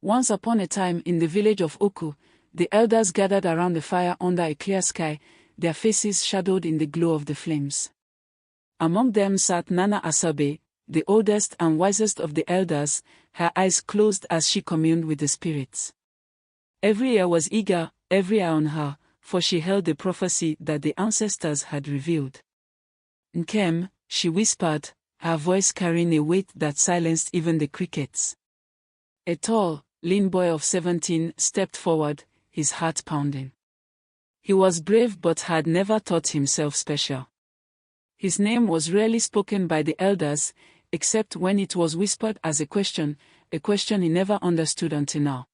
Once upon a time in the village of Oku, the elders gathered around the fire under a clear sky, their faces shadowed in the glow of the flames. Among them sat Nana Asabe, the oldest and wisest of the elders, her eyes closed as she communed with the spirits. Every ear was eager, every eye on her, for she held the prophecy that the ancestors had revealed. Nkem, she whispered, her voice carrying a weight that silenced even the crickets. A tall, lean boy of 17 stepped forward, his heart pounding. He was brave but had never thought himself special. His name was rarely spoken by the elders, except when it was whispered as a question he never understood until now.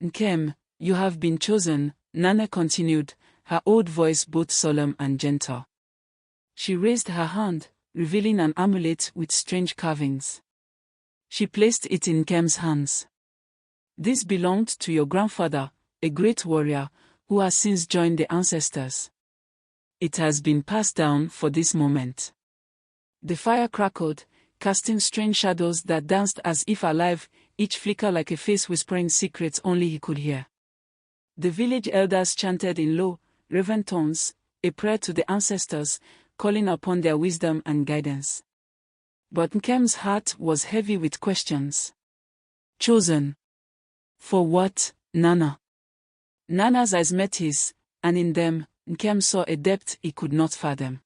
Nkem, you have been chosen, Nana continued, her old voice both solemn and gentle. She raised her hand, revealing an amulet with strange carvings. She placed it in Nkem's hands. This belonged to your grandfather, a great warrior, who has since joined the ancestors. It has been passed down for this moment. The fire crackled, casting strange shadows that danced as if alive, each flicker like a face whispering secrets only he could hear. The village elders chanted in low, reverent tones, a prayer to the ancestors, calling upon their wisdom and guidance. But Nkem's heart was heavy with questions. Chosen. For what, Nana? Nana's eyes met his, and in them, Nkem saw a depth he could not fathom.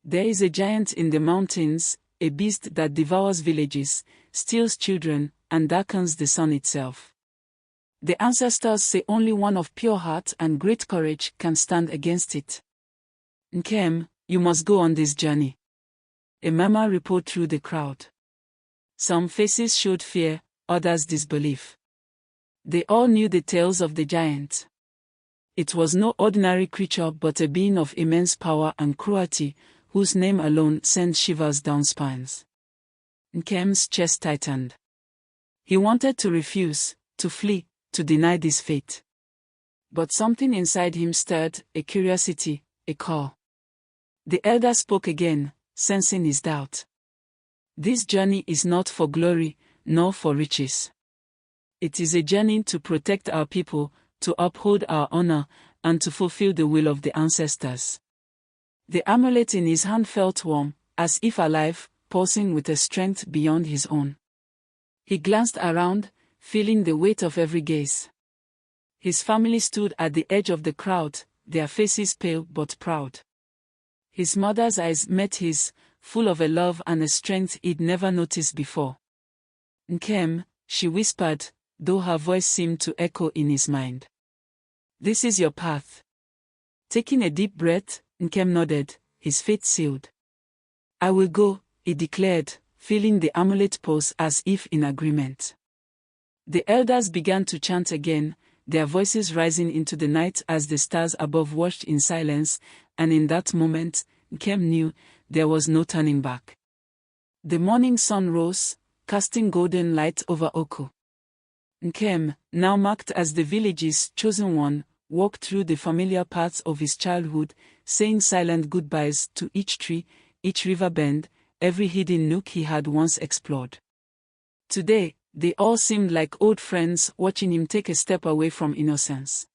There is a giant in the mountains, a beast that devours villages, steals children, and darkens the sun itself. The ancestors say only one of pure heart and great courage can stand against it. Nkem, you must go on this journey. A murmur rippled through the crowd. Some faces showed fear, others disbelief. They all knew the tales of the giant. It was no ordinary creature but a being of immense power and cruelty, whose name alone sent shivers down spines. Nkem's chest tightened. He wanted to refuse, to flee, to deny this fate. But something inside him stirred, a curiosity, a call. The elder spoke again, sensing his doubt. This journey is not for glory, nor for riches. It is a journey to protect our people, to uphold our honor, and to fulfill the will of the ancestors. The amulet in his hand felt warm, as if alive, pulsing with a strength beyond his own. He glanced around, feeling the weight of every gaze. His family stood at the edge of the crowd, their faces pale but proud. His mother's eyes met his, full of a love and a strength he'd never noticed before. Nkem, she whispered, though her voice seemed to echo in his mind. This is your path. Taking a deep breath, Nkem nodded, his fate sealed. I will go, he declared, feeling the amulet pulse as if in agreement. The elders began to chant again, their voices rising into the night as the stars above watched in silence, and in that moment, Nkem knew there was no turning back. The morning sun rose, casting golden light over Oku. Nkem, now marked as the village's chosen one, walked through the familiar paths of his childhood, saying silent goodbyes to each tree, each river bend, every hidden nook he had once explored. Today, they all seemed like old friends watching him take a step away from innocence.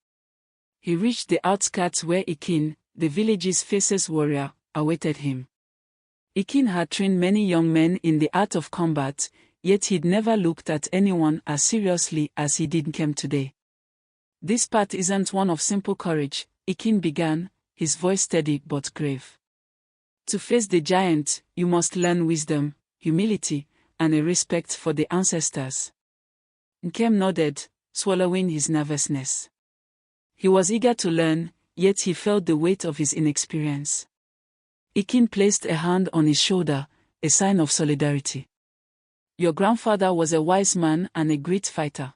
He reached the outskirts where Ikin, the village's fiercest warrior, awaited him. Ikin had trained many young men in the art of combat, yet he'd never looked at anyone as seriously as he did Nkem today. This path isn't one of simple courage, Ikin began, his voice steady but grave. To face the giant, you must learn wisdom, humility, and a respect for the ancestors. Nkem nodded, swallowing his nervousness. He was eager to learn, yet he felt the weight of his inexperience. Ikin placed a hand on his shoulder, a sign of solidarity. Your grandfather was a wise man and a great fighter.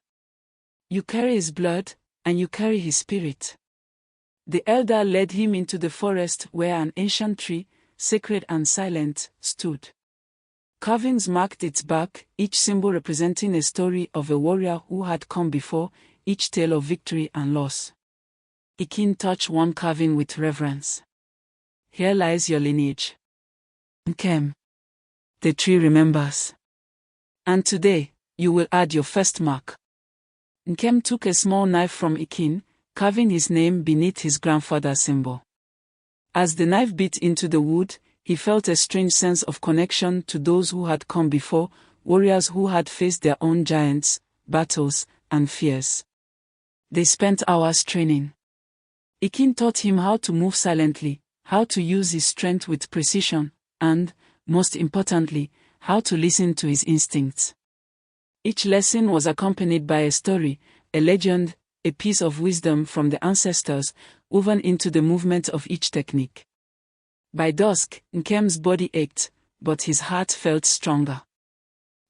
You carry his blood, and you carry his spirit. The elder led him into the forest where an ancient tree, sacred and silent, stood. Carvings marked its bark, each symbol representing a story of a warrior who had come before, each tale of victory and loss. Ikin touched one carving with reverence. Here lies your lineage. Nkem. The tree remembers. And today, you will add your first mark. Nkem took a small knife from Ikin, carving his name beneath his grandfather's symbol. As the knife bit into the wood, he felt a strange sense of connection to those who had come before, warriors who had faced their own giants, battles, and fears. They spent hours training. Ikin taught him how to move silently, how to use his strength with precision, and, most importantly, how to listen to his instincts. Each lesson was accompanied by a story, a legend, a piece of wisdom from the ancestors, woven into the movement of each technique. By dusk, Nkem's body ached, but his heart felt stronger.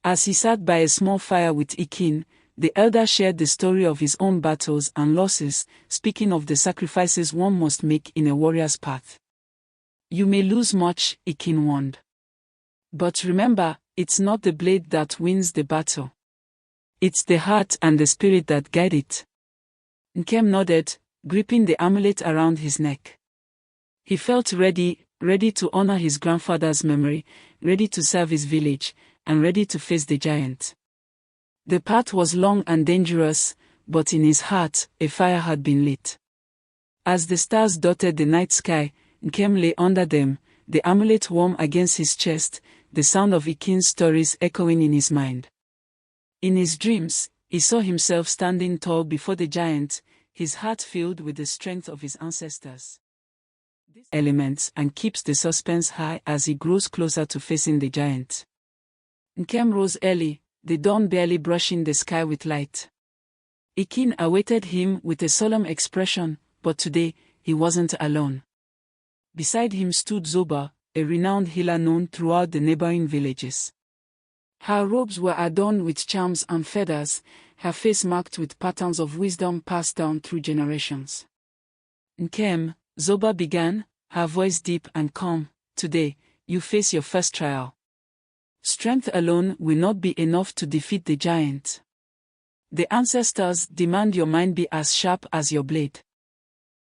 As he sat by a small fire with Ikin, the elder shared the story of his own battles and losses, speaking of the sacrifices one must make in a warrior's path. You may lose much, Ikin warned. But remember, it's not the blade that wins the battle. It's the heart and the spirit that guide it. Nkem nodded, gripping the amulet around his neck. He felt ready to honor his grandfather's memory, ready to serve his village, and ready to face the giant. The path was long and dangerous, but in his heart, a fire had been lit. As the stars dotted the night sky, Nkem lay under them, the amulet warm against his chest, the sound of Ikin's stories echoing in his mind. In his dreams, he saw himself standing tall before the giant, his heart filled with the strength of his ancestors. This elements and keeps the suspense high as he grows closer to facing the giant. Nkem rose early, the dawn barely brushing the sky with light. Ikin awaited him with a solemn expression, but today, he wasn't alone. Beside him stood Zoba, a renowned healer known throughout the neighboring villages. Her robes were adorned with charms and feathers, her face marked with patterns of wisdom passed down through generations. Nkem, Zoba began, her voice deep and calm, today, you face your first trial. Strength alone will not be enough to defeat the giant. The ancestors demand your mind be as sharp as your blade.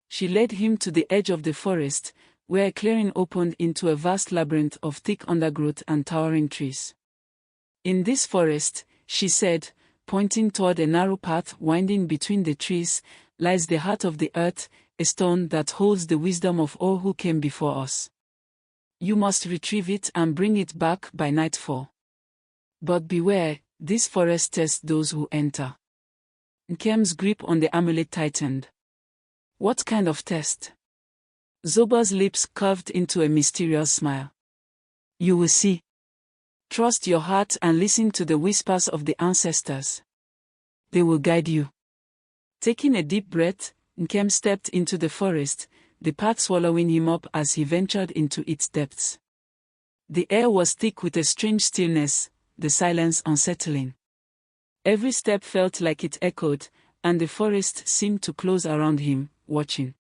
She led him to the edge of the forest, where a clearing opened into a vast labyrinth of thick undergrowth and towering trees. In this forest, she said, pointing toward a narrow path winding between the trees, lies the heart of the earth, a stone that holds the wisdom of all who came before us. You must retrieve it and bring it back by nightfall. But beware, this forest tests those who enter. Nkem's grip on the amulet tightened. What kind of test? Zoba's lips curved into a mysterious smile. You will see. Trust your heart and listen to the whispers of the ancestors. They will guide you. Taking a deep breath, Nkem stepped into the forest, the path swallowing him up as he ventured into its depths. The air was thick with a strange stillness, the silence unsettling. Every step felt like it echoed, and the forest seemed to close around him, watching.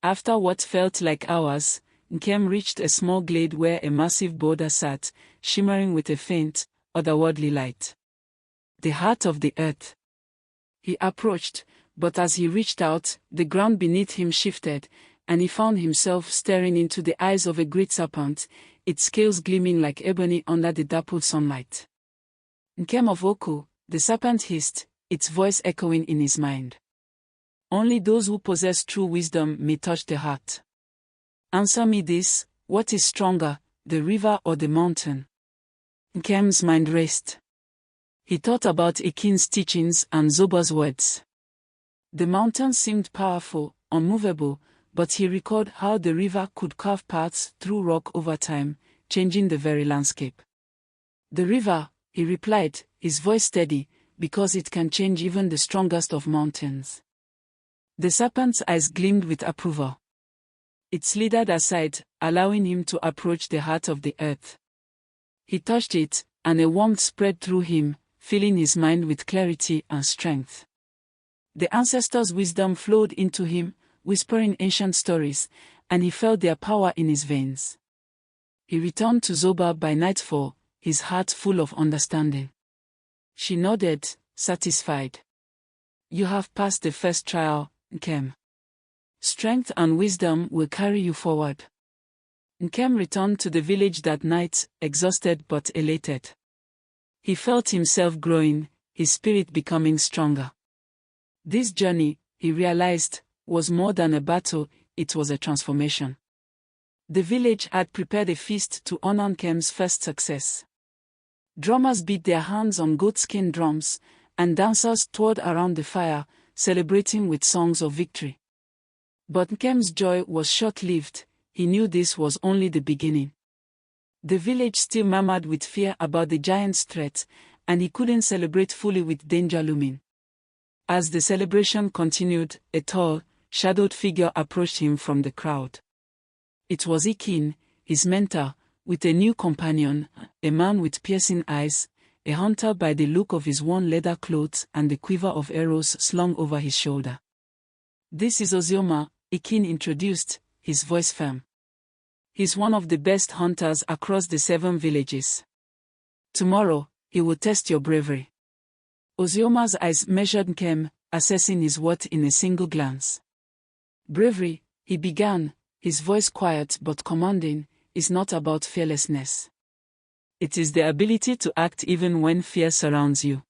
After what felt like hours, Nkem reached a small glade where a massive boulder sat, shimmering with a faint, otherworldly light. The heart of the earth. He approached, but as he reached out, the ground beneath him shifted, and he found himself staring into the eyes of a great serpent, its scales gleaming like ebony under the dappled sunlight. Nkem of Oku, the serpent hissed, its voice echoing in his mind. Only those who possess true wisdom may touch the heart. Answer me this, what is stronger, the river or the mountain? Nkem's mind raced. He thought about Ikin's teachings and Zoba's words. The mountain seemed powerful, unmovable, but he recalled how the river could carve paths through rock over time, changing the very landscape. The river, he replied, his voice steady, because it can change even the strongest of mountains. The serpent's eyes gleamed with approval. It slithered aside, allowing him to approach the heart of the earth. He touched it, and a warmth spread through him, filling his mind with clarity and strength. The ancestors' wisdom flowed into him, whispering ancient stories, and he felt their power in his veins. He returned to Zoba by nightfall, his heart full of understanding. She nodded, satisfied. You have passed the first trial, Nkem. Strength and wisdom will carry you forward. Nkem returned to the village that night, exhausted but elated. He felt himself growing, his spirit becoming stronger. This journey, he realized, was more than a battle, it was a transformation. The village had prepared a feast to honor Nkem's first success. Drummers beat their hands on goatskin drums, and dancers toured around the fire, celebrating with songs of victory. But Nkem's joy was short-lived. He knew this was only the beginning. The village still murmured with fear about the giant's threat, and he couldn't celebrate fully with danger looming. As the celebration continued, a tall, shadowed figure approached him from the crowd. It was Nkem, his mentor, with a new companion, a man with piercing eyes, a hunter by the look of his worn leather clothes and the quiver of arrows slung over his shoulder. "This is Ozioma," Nkem introduced, his voice firm. "He's one of the best hunters across the 7 villages. Tomorrow, he will test your bravery." Ozioma's eyes measured Nkem, assessing his worth in a single glance. "Bravery," he began, his voice quiet but commanding, "is not about fearlessness. It is the ability to act even when fear surrounds you."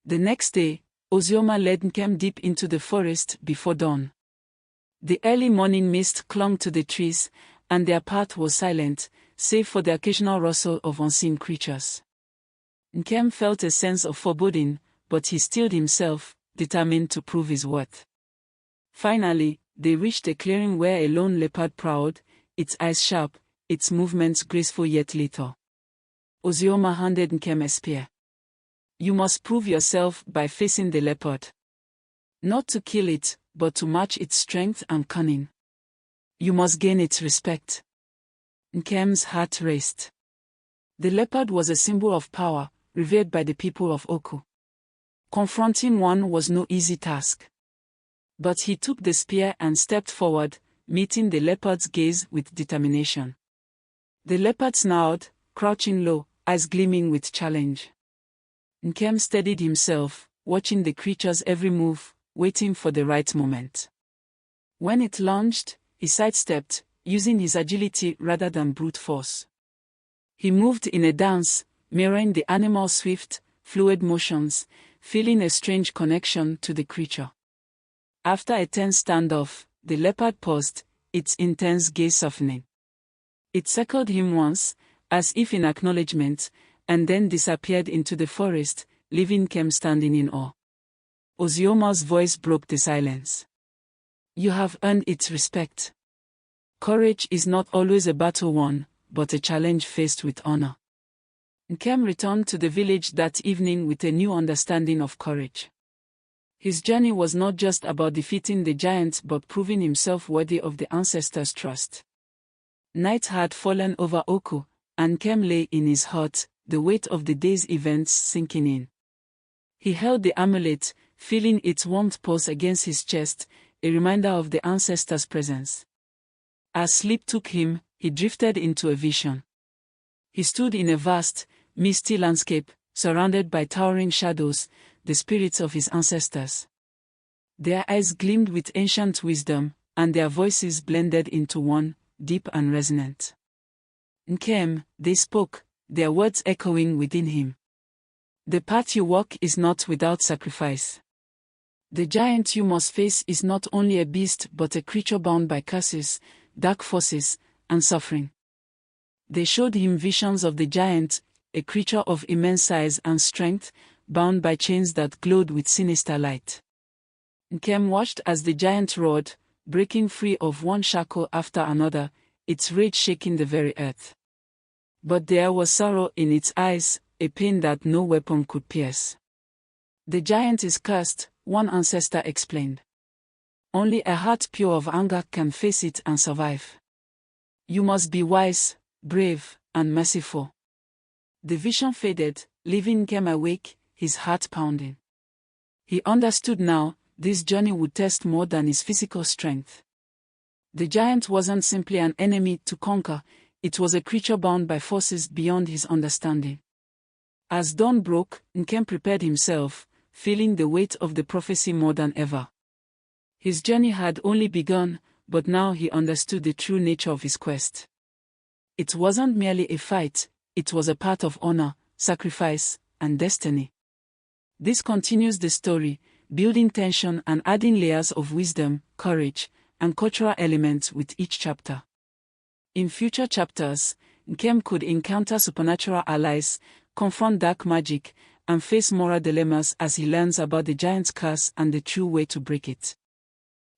The next day, Ozioma led Nkem deep into the forest before dawn. The early morning mist clung to the trees, and their path was silent, save for the occasional rustle of unseen creatures. Nkem felt a sense of foreboding, but he steeled himself, determined to prove his worth. Finally, they reached a clearing where a lone leopard prowled, its eyes sharp, its movements graceful yet lethal. Ozioma handed Nkem a spear. "You must prove yourself by facing the leopard. Not to kill it, but to match its strength and cunning. You must gain its respect." Nkem's heart raced. The leopard was a symbol of power, revered by the people of Oku. Confronting one was no easy task. But he took the spear and stepped forward, meeting the leopard's gaze with determination. The leopard snarled, crouching low, eyes gleaming with challenge. Nkem steadied himself, watching the creature's every move, waiting for the right moment. When it lunged, he sidestepped, using his agility rather than brute force. He moved in a dance, mirroring the animal's swift, fluid motions, feeling a strange connection to the creature. After a tense standoff, the leopard paused, its intense gaze softening. It circled him once, as if in acknowledgement, and then disappeared into the forest, leaving Nkem standing in awe. Ozioma's voice broke the silence. "You have earned its respect. Courage is not always a battle won, but a challenge faced with honor." Nkem returned to the village that evening with a new understanding of courage. His journey was not just about defeating the giant but proving himself worthy of the ancestors' trust. Night had fallen over Oku, and Nkem lay in his hut, the weight of the day's events sinking in. He held the amulet, feeling its warmth pulse against his chest, a reminder of the ancestors' presence. As sleep took him, he drifted into a vision. He stood in a vast, misty landscape, surrounded by towering shadows, the spirits of his ancestors. Their eyes gleamed with ancient wisdom, and their voices blended into one, deep and resonant. "Nkem," they spoke, their words echoing within him. "The path you walk is not without sacrifice. The giant you must face is not only a beast but a creature bound by curses, dark forces, and suffering." They showed him visions of the giant, a creature of immense size and strength, bound by chains that glowed with sinister light. Nkem watched as the giant roared, breaking free of one shackle after another, its rage shaking the very earth. But there was sorrow in its eyes, a pain that no weapon could pierce. "The giant is cursed," one ancestor explained. "Only a heart pure of anger can face it and survive. You must be wise, brave, and merciful." The vision faded, leaving Nkem awake, his heart pounding. He understood now, this journey would test more than his physical strength. The giant wasn't simply an enemy to conquer, it was a creature bound by forces beyond his understanding. As dawn broke, Nkem prepared himself, feeling the weight of the prophecy more than ever. His journey had only begun, but now he understood the true nature of his quest. It wasn't merely a fight, it was a part of honor, sacrifice, and destiny. This continues the story, building tension and adding layers of wisdom, courage, and cultural elements with each chapter. In future chapters, Nkem could encounter supernatural allies, confront dark magic, and face moral dilemmas as he learns about the giant's curse and the true way to break it.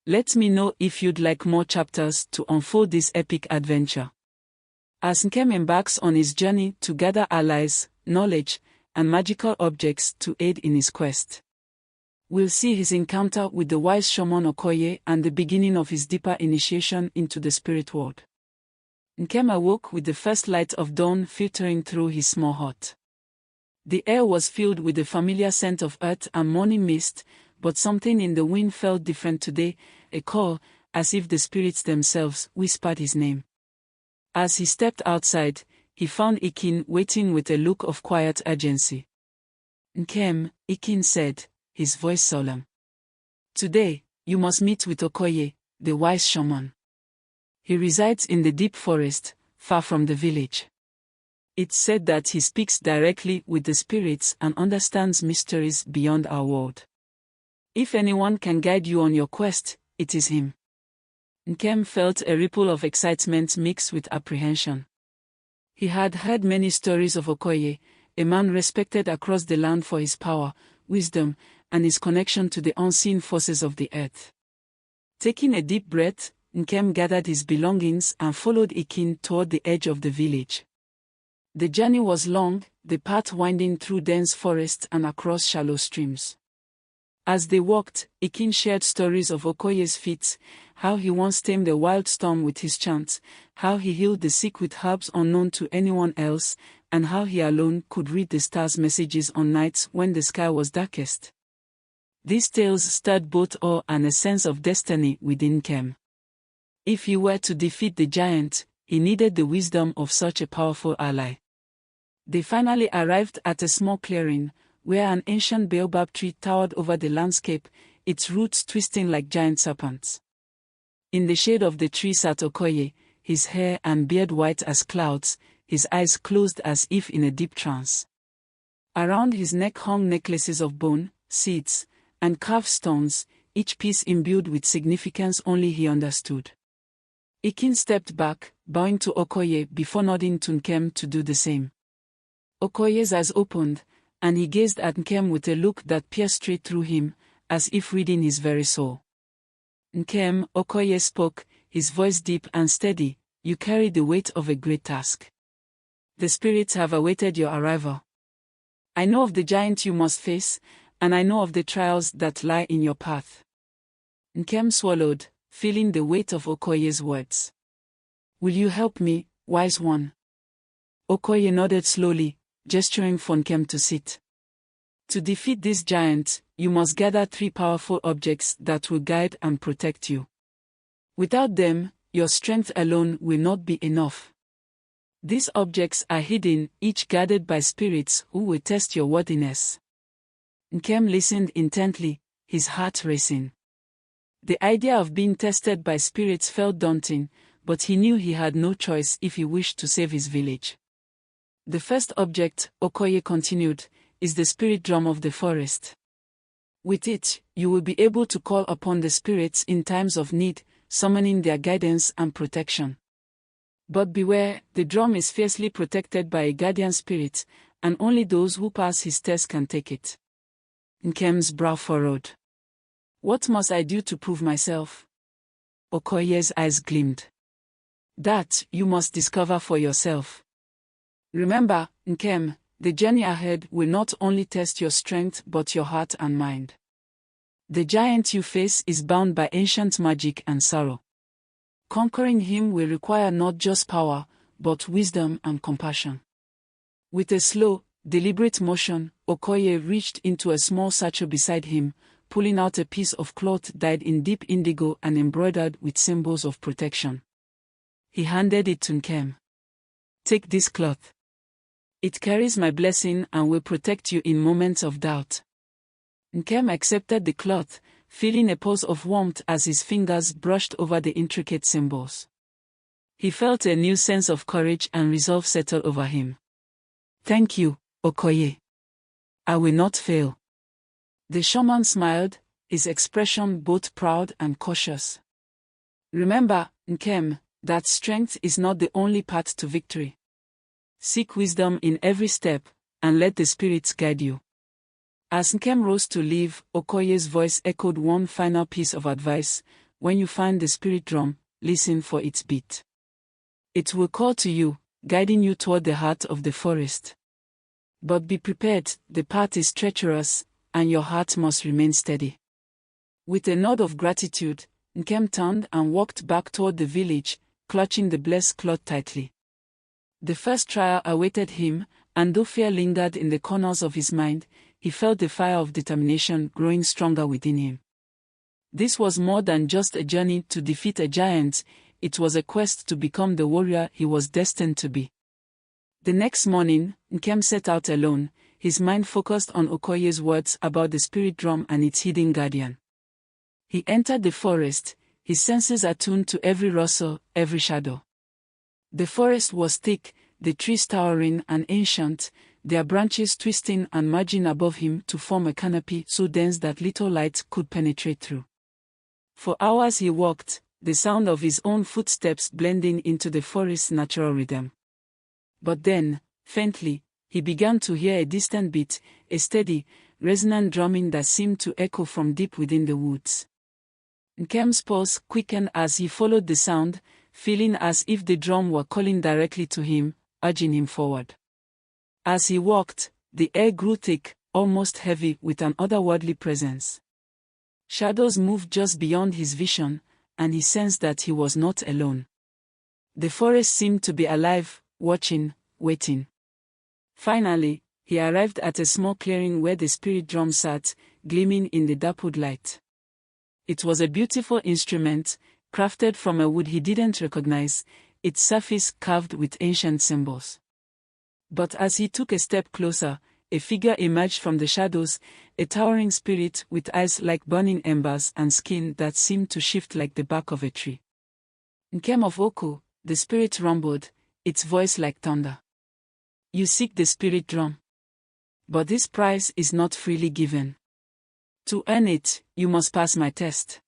Let me know if you'd like more chapters to unfold this epic adventure. As Nkem embarks on his journey to gather allies, knowledge, and magical objects to aid in his quest, we'll see his encounter with the wise shaman Okoye and the beginning of his deeper initiation into the spirit world. Nkem awoke with the first light of dawn filtering through his small hut. The air was filled with the familiar scent of earth and morning mist, but something in the wind felt different today, a call, as if the spirits themselves whispered his name. As he stepped outside, he found Ikin waiting with a look of quiet urgency. "Nkem," Ikin said, his voice solemn. "Today, you must meet with Okoye, the wise shaman. He resides in the deep forest, far from the village. It's said that he speaks directly with the spirits and understands mysteries beyond our world. If anyone can guide you on your quest, it is him." Nkem felt a ripple of excitement mixed with apprehension. He had heard many stories of Okoye, a man respected across the land for his power, wisdom, and his connection to the unseen forces of the earth. Taking a deep breath, Nkem gathered his belongings and followed Ikin toward the edge of the village. The journey was long, the path winding through dense forest and across shallow streams. As they walked, Ikin shared stories of Okoye's feats, how he once tamed a wild storm with his chants, how he healed the sick with herbs unknown to anyone else, and how he alone could read the stars' messages on nights when the sky was darkest. These tales stirred both awe and a sense of destiny within Nkem. If he were to defeat the giant, he needed the wisdom of such a powerful ally. They finally arrived at a small clearing, where an ancient baobab tree towered over the landscape, its roots twisting like giant serpents. In the shade of the tree sat Okoye, his hair and beard white as clouds, his eyes closed as if in a deep trance. Around his neck hung necklaces of bone, seeds, and carved stones, each piece imbued with significance only he understood. Ikin stepped back, bowing to Okoye before nodding to Nkem to do the same. Okoye's eyes opened, and he gazed at Nkem with a look that pierced straight through him, as if reading his very soul. "Nkem," Okoye spoke, his voice deep and steady, "you carry the weight of a great task. The spirits have awaited your arrival. I know of the giant you must face, and I know of the trials that lie in your path." Nkem swallowed, feeling the weight of Okoye's words. "Will you help me, wise one?" Okoye nodded slowly, gesturing for Nkem to sit. "To defeat this giant, you must gather 3 powerful objects that will guide and protect you. Without them, your strength alone will not be enough. These objects are hidden, each guarded by spirits who will test your worthiness." Nkem listened intently, his heart racing. The idea of being tested by spirits felt daunting, but he knew he had no choice if he wished to save his village. "The first object," Okoye continued, "is the spirit drum of the forest. With it, you will be able to call upon the spirits in times of need, summoning their guidance and protection. But beware, the drum is fiercely protected by a guardian spirit, and only those who pass his test can take it." Nkem's brow furrowed. "What must I do to prove myself?" Okoye's eyes gleamed. "That, you must discover for yourself. Remember, Nkem, the journey ahead will not only test your strength but your heart and mind. The giant you face is bound by ancient magic and sorrow. Conquering him will require not just power, but wisdom and compassion." With a slow, deliberate motion, Okoye reached into a small satchel beside him, pulling out a piece of cloth dyed in deep indigo and embroidered with symbols of protection. He handed it to Nkem. "Take this cloth. It carries my blessing and will protect you in moments of doubt." Nkem accepted the cloth, feeling a pulse of warmth as his fingers brushed over the intricate symbols. He felt a new sense of courage and resolve settle over him. "Thank you, Okoye. I will not fail." The shaman smiled, his expression both proud and cautious. Remember, Nkem, that strength is not the only path to victory. Seek wisdom in every step, and let the spirits guide you. As Nkem rose to leave, Okoye's voice echoed one final piece of advice: when you find the spirit drum, listen for its beat. It will call to you, guiding you toward the heart of the forest. But be prepared, the path is treacherous, and your heart must remain steady. With a nod of gratitude, Nkem turned and walked back toward the village, clutching the blessed cloth tightly. The first trial awaited him, and though fear lingered in the corners of his mind, he felt the fire of determination growing stronger within him. This was more than just a journey to defeat a giant, it was a quest to become the warrior he was destined to be. The next morning, Nkem set out alone, his mind focused on Okoye's words about the spirit drum and its hidden guardian. He entered the forest, his senses attuned to every rustle, every shadow. The forest was thick, the trees towering and ancient, their branches twisting and merging above him to form a canopy so dense that little light could penetrate through. For hours he walked, the sound of his own footsteps blending into the forest's natural rhythm. But then, faintly, he began to hear a distant beat, a steady, resonant drumming that seemed to echo from deep within the woods. Nkem's pulse quickened as he followed the sound, feeling as if the drum were calling directly to him, urging him forward. As he walked, the air grew thick, almost heavy with an otherworldly presence. Shadows moved just beyond his vision, and he sensed that he was not alone. The forest seemed to be alive, watching, waiting. Finally, he arrived at a small clearing where the spirit drum sat, gleaming in the dappled light. It was a beautiful instrument, crafted from a wood he didn't recognize, its surface carved with ancient symbols. But as he took a step closer, a figure emerged from the shadows, a towering spirit with eyes like burning embers and skin that seemed to shift like the bark of a tree. Nkem of Oko, the spirit rumbled, its voice like thunder. You seek the spirit drum. But this prize is not freely given. To earn it, you must pass my test.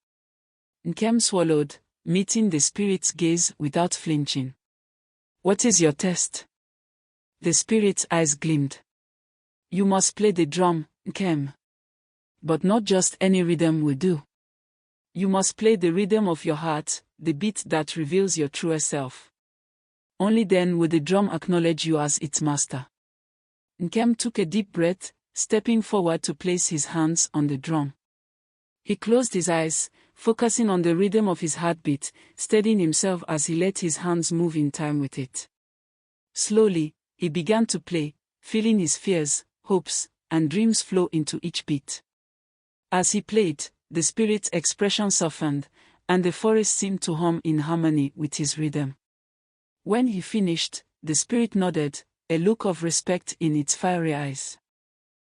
Nkem swallowed, meeting the spirit's gaze without flinching. What is your test? The spirit's eyes gleamed. You must play the drum, Nkem. But not just any rhythm will do. You must play the rhythm of your heart, the beat that reveals your truer self. Only then will the drum acknowledge you as its master. Nkem took a deep breath, stepping forward to place his hands on the drum. He closed his eyes, focusing on the rhythm of his heartbeat, steadying himself as he let his hands move in time with it. Slowly, he began to play, feeling his fears, hopes, and dreams flow into each beat. As he played, the spirit's expression softened, and the forest seemed to hum in harmony with his rhythm. When he finished, the spirit nodded, a look of respect in its fiery eyes.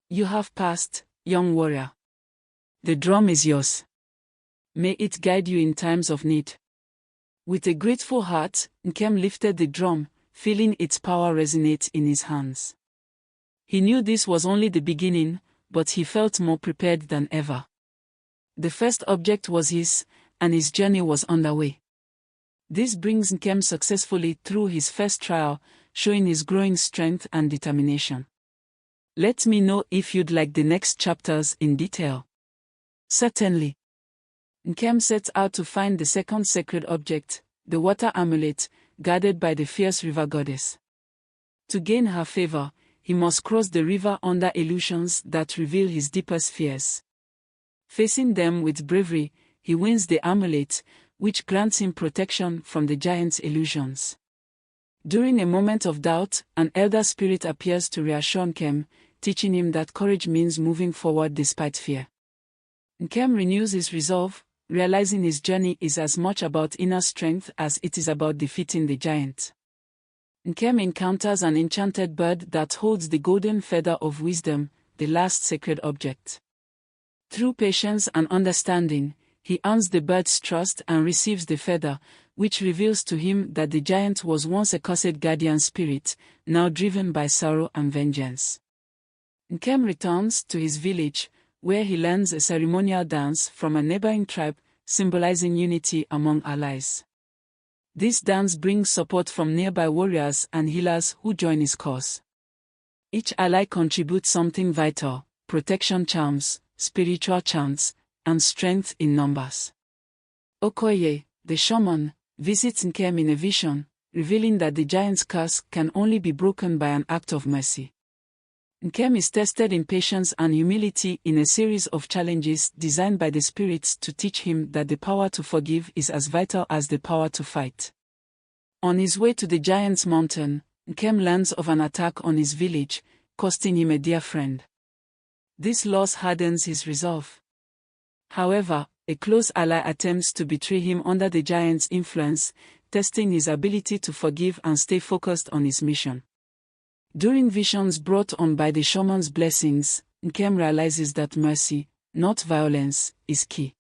You have passed, young warrior. The drum is yours. May it guide you in times of need. With a grateful heart, Nkem lifted the drum, feeling its power resonate in his hands. He knew this was only the beginning, but he felt more prepared than ever. The first object was his, and his journey was underway. This brings Nkem successfully through his first trial, showing his growing strength and determination. Let me know if you'd like the next chapters in detail. Certainly. Nkem set out to find the second sacred object, the water amulet, guarded by the fierce river goddess. To gain her favor, he must cross the river under illusions that reveal his deepest fears. Facing them with bravery, he wins the amulet, which grants him protection from the giant's illusions. During a moment of doubt, an elder spirit appears to reassure Nkem, teaching him that courage means moving forward despite fear. Nkem renews his resolve, realizing his journey is as much about inner strength as it is about defeating the giant. Nkem encounters an enchanted bird that holds the golden feather of wisdom, the last sacred object. Through patience and understanding, he earns the bird's trust and receives the feather, which reveals to him that the giant was once a cursed guardian spirit, now driven by sorrow and vengeance. Nkem returns to his village, where he learns a ceremonial dance from a neighboring tribe, symbolizing unity among allies. This dance brings support from nearby warriors and healers who join his cause. Each ally contributes something vital: protection charms, spiritual chants, and strength in numbers. Okoye, the shaman, visits Nkem in a vision, revealing that the giant's curse can only be broken by an act of mercy. Nkem is tested in patience and humility in a series of challenges designed by the spirits to teach him that the power to forgive is as vital as the power to fight. On his way to the giant's mountain, Nkem learns of an attack on his village, costing him a dear friend. This loss hardens his resolve. However, a close ally attempts to betray him under the giant's influence, testing his ability to forgive and stay focused on his mission. During visions brought on by the shaman's blessings, Nkem realizes that mercy, not violence, is key.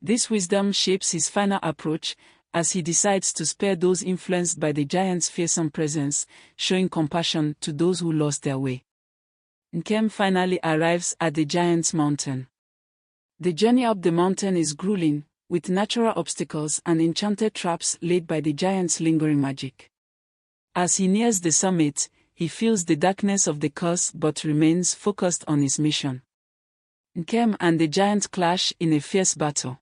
This wisdom shapes his final approach, as he decides to spare those influenced by the giant's fearsome presence, showing compassion to those who lost their way. Nkem finally arrives at the giant's mountain. The journey up the mountain is grueling, with natural obstacles and enchanted traps laid by the giant's lingering magic. As he nears the summit, he feels the darkness of the curse but remains focused on his mission. Nkem and the giant clash in a fierce battle.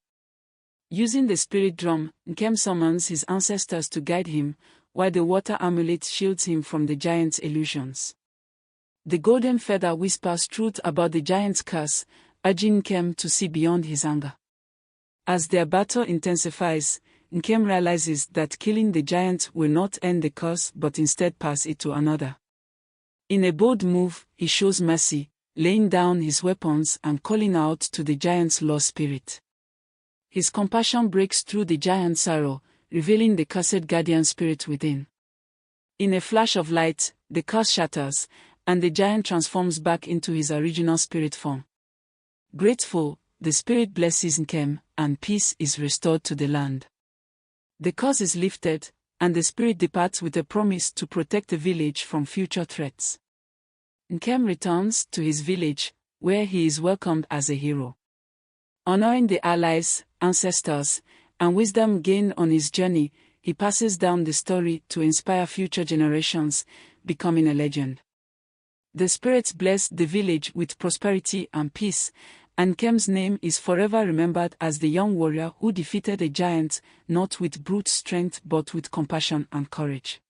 Using the spirit drum, Nkem summons his ancestors to guide him, while the water amulet shields him from the giant's illusions. The golden feather whispers truth about the giant's curse, urging Nkem to see beyond his anger. As their battle intensifies, Nkem realizes that killing the giant will not end the curse but instead pass it to another. In a bold move, he shows mercy, laying down his weapons and calling out to the giant's lost spirit. His compassion breaks through the giant's sorrow, revealing the cursed guardian spirit within. In a flash of light, the curse shatters, and the giant transforms back into his original spirit form. Grateful, the spirit blesses Nkem, and peace is restored to the land. The curse is lifted, and the spirit departs with a promise to protect the village from future threats. Nkem returns to his village, where he is welcomed as a hero. Honoring the allies, ancestors, and wisdom gained on his journey, he passes down the story to inspire future generations, becoming a legend. The spirits bless the village with prosperity and peace, and Nkem's name is forever remembered as the young warrior who defeated a giant, not with brute strength but with compassion and courage.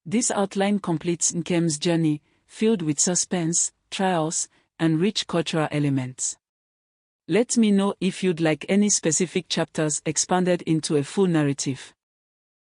This outline completes Nkem's journey, filled with suspense, trials, and rich cultural elements. Let me know if you'd like any specific chapters expanded into a full narrative.